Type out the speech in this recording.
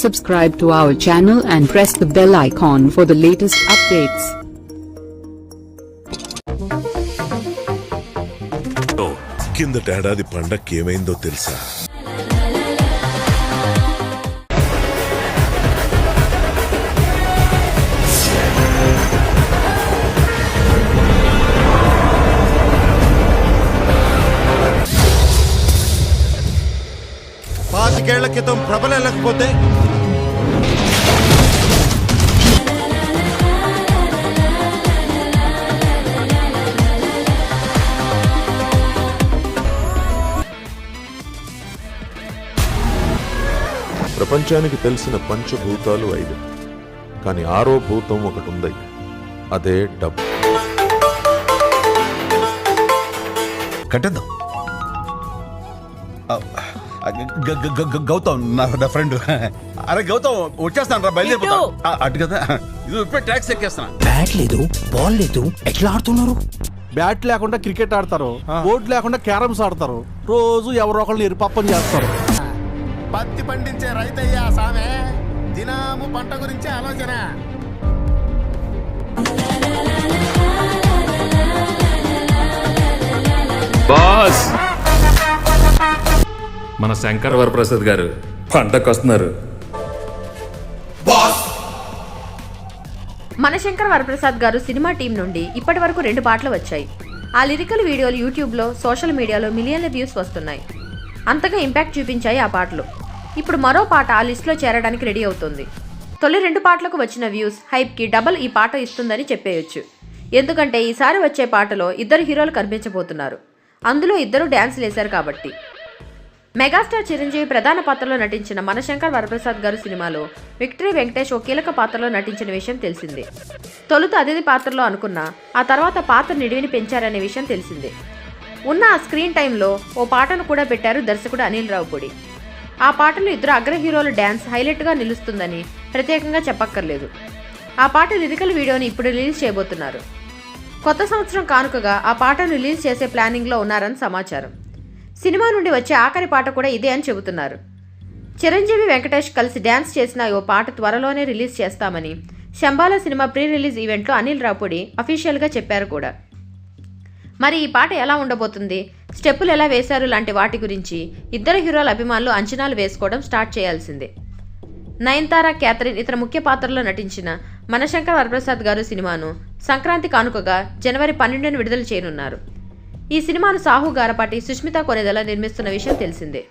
Subscribe to our channel and press the bell icon for the latest updates. కిందటేడాది పండక్కి ఏమైందో తెలుసా? పాతికేళ్ల క్రితం ప్రబలలేకపోతే ప్రపంచానికి తెలిసిన పంచభూతాలు 5, కానీ 6వ భూతం ఒకటి ఉంది, అదే డబ్బు. కట్టేద్దాం. గౌతమ్ నా ఫ్రెండ్. అరే గౌతమ్ వచ్చేస్తాను రా, బయలుదేరిపోతాను. అటు కదా, ఇది ఇప్పుడే ట్యాక్స్ ఎక్కేస్తాను. బ్యాట్ లేదు, బాల్ లేదు, ఎట్లా ఆడుతున్నారు? బ్యాట్ లేకుండా క్రికెట్ ఆడతారు, బోర్డు లేకుండా క్యారమ్స్ ఆడతారు, రోజు ఎవరో ఒకళ్ళు ఎరుపప్పని చేస్తారు. పత్తి పండించే రైతయ్యా సామే, దినాము పంట గురించి ఆలోచన. బాస్, మన శంకర్ వరప్రసాద్ గారు పంటకు వస్తున్నారు. మన శంకర్ వరప్రసాద్ గారు సినిమా టీం నుండి ఇప్పటి వరకు 2 పాటలు వచ్చాయి. ఆ లిరికల్ వీడియోలు యూట్యూబ్లో, సోషల్ మీడియాలో మిలియన్ల వ్యూస్ వస్తున్నాయి. అంతగా ఇంపాక్ట్ చూపించాయి ఆ పాటలు. ఇప్పుడు మరో పాట ఆ లిస్టులో చేరడానికి రెడీ అవుతుంది. తొలి 2 పాటలకు వచ్చిన వ్యూస్ హైప్కి డబల్ ఈ పాట ఇస్తుందని చెప్పేయొచ్చు. ఎందుకంటే ఈసారి వచ్చే పాటలో 2 హీరోలు కనిపించబోతున్నారు. అందులో 2 డ్యాన్స్లు వేశారు కాబట్టి. మెగాస్టార్ చిరంజీవి ప్రధాన పాత్రలో నటించిన మన శంకర్ వరప్రసాద్ గారు సినిమాలో విక్టరీ వెంకటేష్ ఓ కీలక పాత్రలో నటించిన విషయం తెలిసిందే. తొలుత అతిథి పాత్రలో అనుకున్నా ఆ తర్వాత పాత్ర నిడివిని పెంచారనే విషయం తెలిసిందే. ఉన్న ఆ స్క్రీన్ టైంలో ఓ పాటను కూడా పెట్టారు దర్శకుడు అనిల్ రావుపూడి. ఆ పాటలో 2 అగ్ర హీరోల డ్యాన్స్ హైలైట్గా నిలుస్తుందని ప్రత్యేకంగా చెప్పక్కర్లేదు. ఆ పాట లిరికల్ వీడియోని ఇప్పుడు రిలీజ్ చేయబోతున్నారు. కొత్త సంవత్సరం కానుకగా ఆ పాటను రిలీజ్ చేసే ప్లానింగ్లో ఉన్నారని సమాచారం. సినిమా నుండి వచ్చే ఆఖరి పాట కూడా ఇదే అని చెబుతున్నారు. చిరంజీవి వెంకటేష్ కలిసి డ్యాన్స్ చేసిన ఓ పాట త్వరలోనే రిలీజ్ చేస్తామని శంబాలా సినిమా ప్రీ రిలీజ్ ఈవెంట్లో అనిల్ రావుపూడి అఫీషియల్గా చెప్పారు కూడా. మరి ఈ పాట ఎలా ఉండబోతుంది, స్టెప్పులు ఎలా వేశారు లాంటి వాటి గురించి 2 హీరోల అభిమానులు అంచనాలు వేసుకోవడం స్టార్ట్ చేయాల్సిందే. నయనతార, క్యాథరిన్ ఇతర ముఖ్య పాత్రల్లో నటించిన మన శంకర్ వరప్రసాద్ గారు సినిమాను సంక్రాంతి కానుకగా జనవరి 12న విడుదల చేయనున్నారు. ఈ సినిమాను సాహు గారపాటి, సుష్మిత కొనెదల నిర్మిస్తున్న విషయం తెలిసిందే.